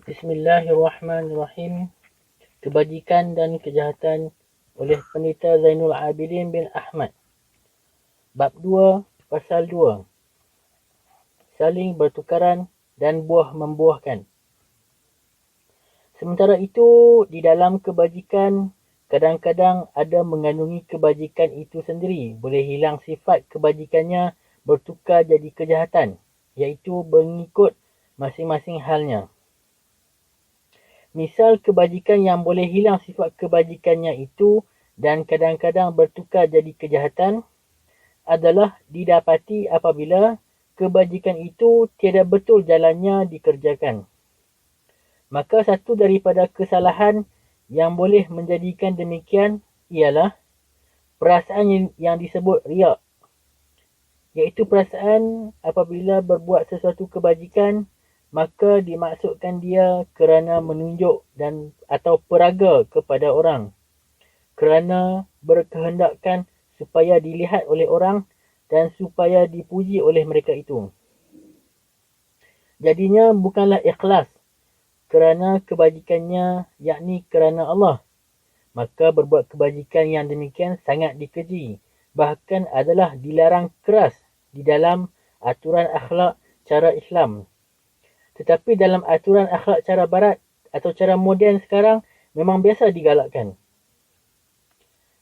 Bismillahirrahmanirrahim. Kebajikan dan kejahatan oleh Pendeta Zainul Abidin bin Ahmad. Bab 2, Pasal 2. Saling bertukaran dan buah membuahkan. Sementara itu, di dalam kebajikan, kadang-kadang ada mengandungi kebajikan itu sendiri. Boleh hilang sifat kebajikannya bertukar jadi kejahatan, iaitu mengikut masing-masing halnya. Misal kebajikan yang boleh hilang sifat kebajikannya itu dan kadang-kadang bertukar jadi kejahatan adalah didapati apabila kebajikan itu tiada betul jalannya dikerjakan. Maka satu daripada kesalahan yang boleh menjadikan demikian ialah perasaan yang disebut riak, iaitu perasaan apabila berbuat sesuatu kebajikan maka dimaksudkan dia kerana menunjuk dan atau peraga kepada orang, kerana berkehendakkan supaya dilihat oleh orang dan supaya dipuji oleh mereka itu. Jadinya bukanlah ikhlas kerana kebajikannya, yakni kerana Allah. Maka berbuat kebajikan yang demikian sangat dikeji, bahkan adalah dilarang keras di dalam aturan akhlak cara Islam. Tetapi dalam aturan akhlak cara barat atau cara moden sekarang memang biasa digalakkan.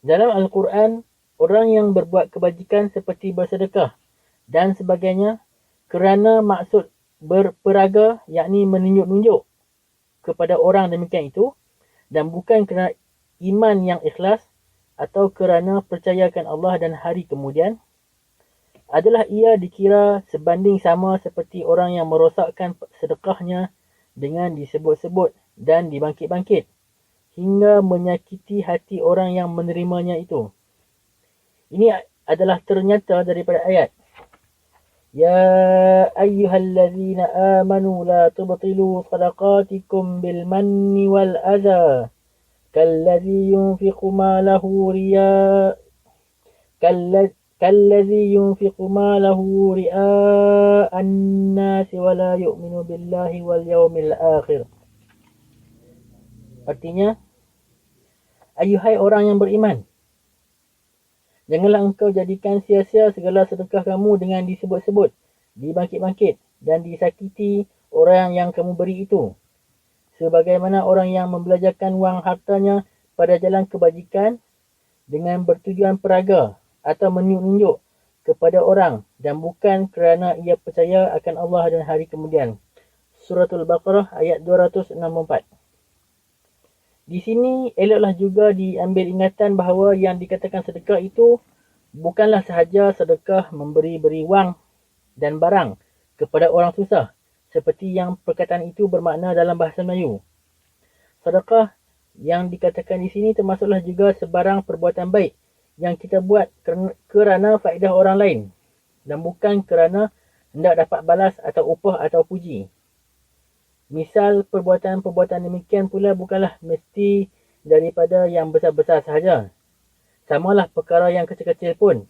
Dalam Al-Quran, orang yang berbuat kebajikan seperti bersedekah dan sebagainya kerana maksud berperaga, yakni menunjuk-nunjuk kepada orang demikian itu, dan bukan kerana iman yang ikhlas atau kerana percayakan Allah dan hari kemudian, adalah ia dikira sebanding sama seperti orang yang merosakkan sedekahnya dengan disebut-sebut dan dibangkit-bangkit hingga menyakiti hati orang yang menerimanya itu. Ini adalah ternyata daripada ayat Ya ayyuhallazina amanu la tubtilu sadaqatikum bil manni wal adha kalladhi yunfiqu malahu ria'an nasi wa la yu'minu billahi wal yawmil akhir. Artinya, ayuhai orang yang beriman, janganlah engkau jadikan sia-sia segala sedekah kamu dengan disebut-sebut, dibangkit-bangkit dan disakiti orang yang kamu beri itu. Sebagaimana orang yang membelajarkan wang hartanya pada jalan kebajikan dengan bertujuan peraga atau menunjuk kepada orang dan bukan kerana ia percaya akan Allah dan hari kemudian. Suratul Baqarah ayat 264. Di sini eloklah juga diambil ingatan bahawa yang dikatakan sedekah itu bukanlah sahaja sedekah memberi-beri wang dan barang kepada orang susah, seperti yang perkataan itu bermakna dalam bahasa Melayu. Sedekah yang dikatakan di sini termasuklah juga sebarang perbuatan baik yang kita buat kerana faedah orang lain dan bukan kerana hendak dapat balas atau upah atau puji. Misal perbuatan-perbuatan demikian pula bukanlah mesti daripada yang besar-besar sahaja. Samalah perkara yang kecil-kecil pun,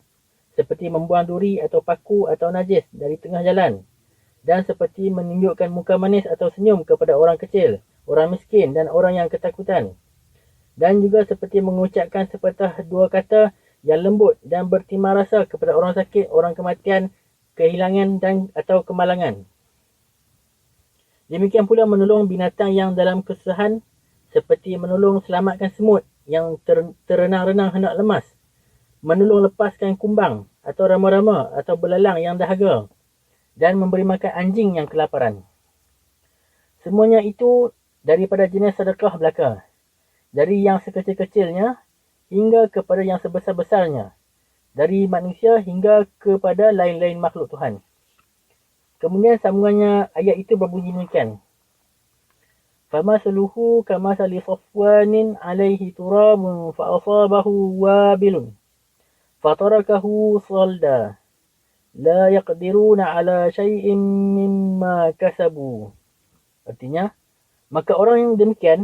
seperti membuang duri atau paku atau najis dari tengah jalan, dan seperti menunjukkan muka manis atau senyum kepada orang kecil, orang miskin dan orang yang ketakutan. Dan juga seperti mengucapkan sepatah dua kata yang lembut dan bertimah rasa kepada orang sakit, orang kematian, kehilangan dan atau kemalangan. Demikian pula menolong binatang yang dalam kesusahan, seperti menolong selamatkan semut yang terenang-renang hendak lemas, menolong lepaskan kumbang atau rama-rama atau belalang yang dahaga, dan memberi makan anjing yang kelaparan. Semuanya itu daripada jenis sedekah belaka, dari yang sekecil-kecilnya hingga kepada yang sebesar-besarnya, dari manusia hingga kepada lain-lain makhluk Tuhan. Kemudian sambungannya ayat itu berbunyi demikian. Famasluhu kamasali safwanin alaihi turabun fa'asabahu wabilun fatarakahu salda la yaqdiruna ala syai'in mimma kasabu. Artinya, maka orang yang demikian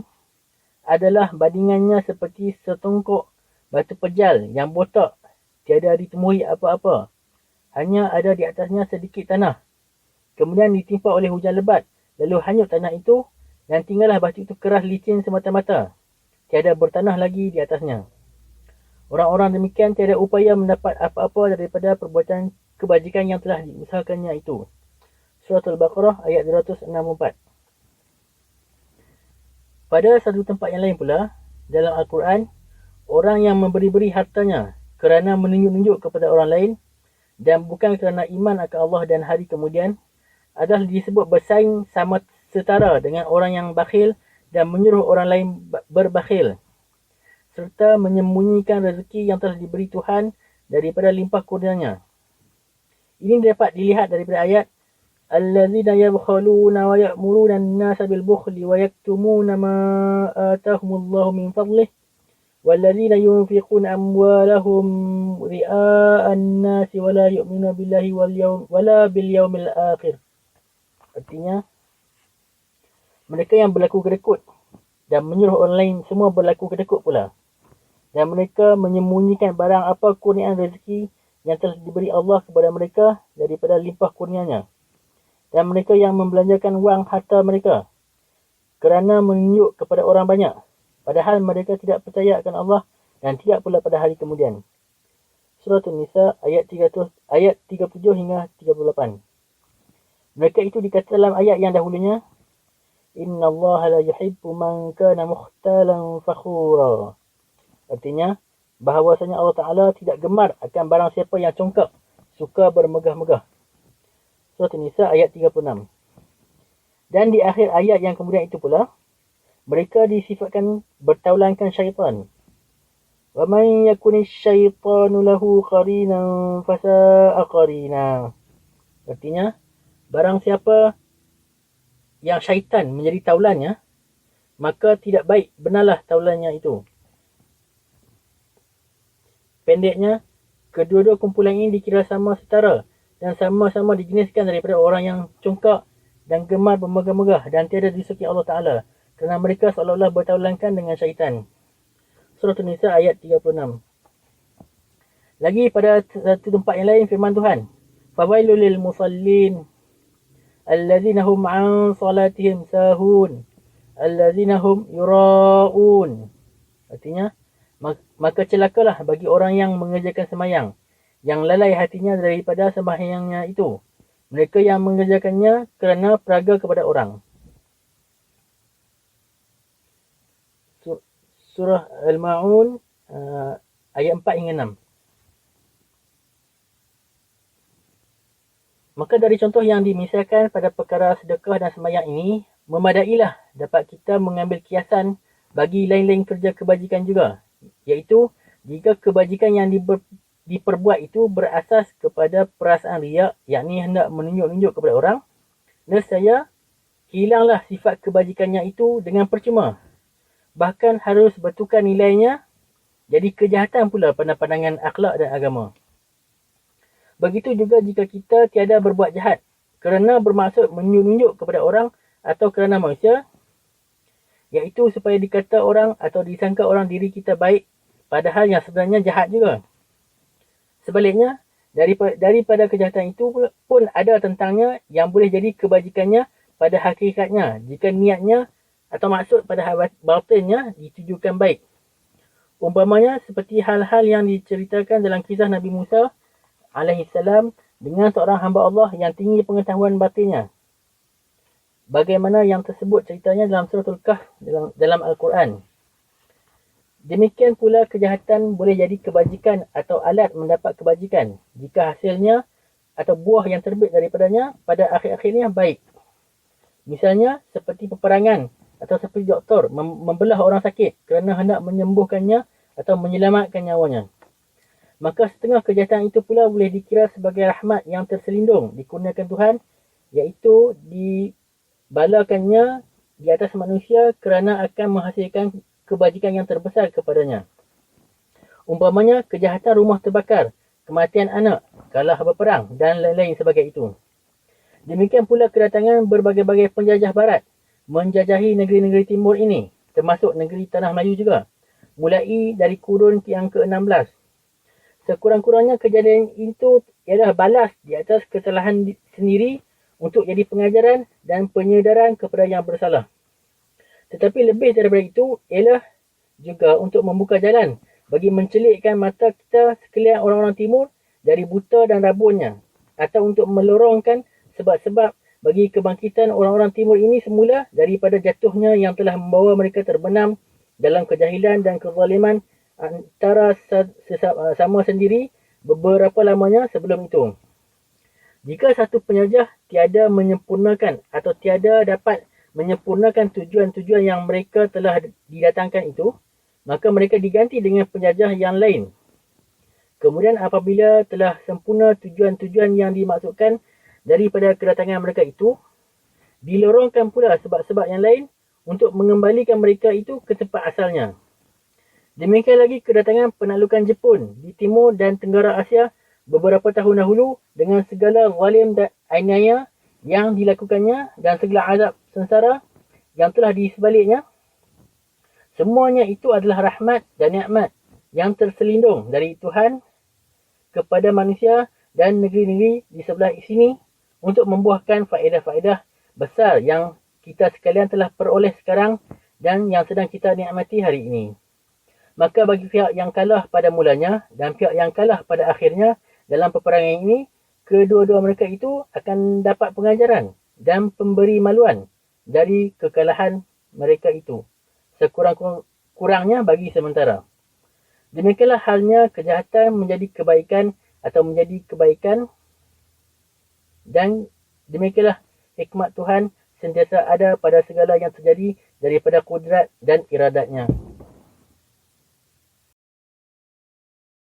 adalah bandingannya seperti setongkok batu pejal yang botak, tiada ditemui apa-apa, hanya ada di atasnya sedikit tanah. Kemudian ditimpa oleh hujan lebat, lalu hanyut tanah itu, dan tinggallah batu itu keras licin semata-mata. Tiada bertanah lagi di atasnya. Orang-orang demikian tiada upaya mendapat apa-apa daripada perbuatan kebajikan yang telah diusahakannya itu. Surah Al-Baqarah ayat 264. Pada satu tempat yang lain pula, dalam Al-Quran, orang yang memberi-beri hartanya kerana menunjuk-nunjuk kepada orang lain dan bukan kerana iman akan Allah dan hari kemudian adalah disebut bersaing sama setara dengan orang yang bakhil dan menyuruh orang lain berbakhil serta menyembunyikan rezeki yang telah diberi Tuhan daripada limpah kurnianya. Ini dapat dilihat daripada ayat allazina yabkhaluna wa ya'muruna an-nasa bil bukhli wa yaktumuna ma atahumullahu min fadlihi wallazina yunfiquna amwalahum ri'a an-nasi wa la yu'minuna billahi wala bil yawmil akhir. Artinya, mereka yang berlaku kedekut dan menyuruh orang lain semua berlaku kedekut pula. Dan mereka menyembunyikan barang apa kurniaan rezeki yang telah diberi Allah kepada mereka daripada limpah kurnianya. Dan mereka yang membelanjakan wang harta mereka kerana menunjuk kepada orang banyak, padahal mereka tidak percaya akan Allah dan tidak pula pada hari kemudian. Surah An-Nisa ayat 37 hingga 38. Mereka itu dikata dalam ayat yang dahulunya, Inna Allah la yuhibbu man kana mukhtalan fakhura. Artinya, bahawasanya Allah Ta'ala tidak gemar akan barang siapa yang congkak, suka bermegah-megah. Surah An-Nisa ayat 36. Dan di akhir ayat yang kemudian itu pula, mereka disifatkan bertaulankan syaitan. Wa man yakuni syaitanu lahu qarinan fasa'a qarina. Artinya, barang siapa yang syaitan menjadi taulannya, maka tidak baik benarlah taulannya itu. Pendeknya, kedua-dua kumpulan ini dikira sama setara dan sama-sama dijeniskan daripada orang yang congkak dan gemar bermegah-megah dan tiada disukai Allah Ta'ala kerana mereka seolah-olah bertaulankan dengan syaitan. Surah An-Nisa ayat 36. Lagi pada satu tempat yang lain firman Tuhan, Fawailul lil musallin allazina hum an salatihim sahun allazina hum yura'un. Artinya, maka celakalah bagi orang yang mengerjakan sembahyang yang lalai hatinya daripada sembahyangnya itu. Mereka yang mengerjakannya kerana peraga kepada orang. Surah Al-Ma'un ayat 4 hingga 6. Maka dari contoh yang dimisalkan pada perkara sedekah dan sembahyang ini, memadailah dapat kita mengambil kiasan bagi lain-lain kerja kebajikan juga. Iaitu, jika kebajikan yang diperbuat itu berasas kepada perasaan riak, yakni hendak menunjuk-nunjuk kepada orang, nescaya hilanglah sifat kebajikannya itu dengan percuma. Bahkan harus bertukar nilainya jadi kejahatan pula pada pandangan akhlak dan agama. Begitu juga jika kita tiada berbuat jahat kerana bermaksud menunjuk kepada orang atau kerana manusia, iaitu supaya dikata orang atau disangka orang diri kita baik, padahal yang sebenarnya jahat juga. Sebaliknya, daripada kejahatan itu pun ada tentangnya yang boleh jadi kebajikannya pada hakikatnya jika niatnya atau maksud pada batinnya ditujukan baik. Umpamanya seperti hal-hal yang diceritakan dalam kisah Nabi Musa alaihissalam dengan seorang hamba Allah yang tinggi pengetahuan batinnya. Bagaimana yang tersebut ceritanya dalam surah Al-Kahf dalam Al-Quran. Demikian pula kejahatan boleh jadi kebajikan atau alat mendapat kebajikan jika hasilnya atau buah yang terbit daripadanya pada akhir-akhirnya baik. Misalnya seperti peperangan atau seperti doktor membelah orang sakit kerana hendak menyembuhkannya atau menyelamatkan nyawanya. Maka setengah kejahatan itu pula boleh dikira sebagai rahmat yang terselindung dikurniakan Tuhan, iaitu dibalakannya di atas manusia kerana akan menghasilkan kebajikan yang terbesar kepadanya. Umpamanya kejahatan rumah terbakar, kematian anak, kalah berperang dan lain-lain sebagai itu. Demikian pula kedatangan berbagai-bagai penjajah barat menjajahi negeri-negeri timur ini, termasuk negeri Tanah Melayu juga, mulai dari kurun yang ke-16. Sekurang-kurangnya kejadian itu ialah balas di atas kesalahan sendiri untuk jadi pengajaran dan penyedaran kepada yang bersalah. Tetapi lebih daripada itu ialah juga untuk membuka jalan bagi mencelikkan mata kita sekalian orang-orang timur dari buta dan rabunnya, atau untuk melorongkan sebab-sebab bagi kebangkitan orang-orang timur ini semula daripada jatuhnya yang telah membawa mereka terbenam dalam kejahilan dan kezaliman antara sama sendiri beberapa lamanya sebelum itu. Jika satu penjajah tiada menyempurnakan atau tiada dapat menyempurnakan tujuan-tujuan yang mereka telah didatangkan itu, maka mereka diganti dengan penjajah yang lain. Kemudian apabila telah sempurna tujuan-tujuan yang dimaksudkan daripada kedatangan mereka itu, dilorongkan pula sebab-sebab yang lain untuk mengembalikan mereka itu ke tempat asalnya. Demikian lagi kedatangan penaklukan Jepun di timur dan tenggara Asia beberapa tahun dahulu dengan segala zalim dan aniaya yang dilakukannya dan segala azab sengsara yang telah di sebaliknya. Semuanya itu adalah rahmat dan nikmat yang terselindung dari Tuhan kepada manusia dan negeri-negeri di sebelah sini untuk membuahkan faedah-faedah besar yang kita sekalian telah peroleh sekarang dan yang sedang kita nikmati hari ini. Maka bagi pihak yang kalah pada mulanya dan pihak yang kalah pada akhirnya dalam peperangan ini, kedua-dua mereka itu akan dapat pengajaran dan pemberi maluan dari kekalahan mereka itu, sekurang-kurangnya bagi sementara. Demikianlah halnya kejahatan menjadi kebaikan atau menjadi kebaikan, dan demikianlah hikmat Tuhan sentiasa ada pada segala yang terjadi daripada kudrat dan iradatnya.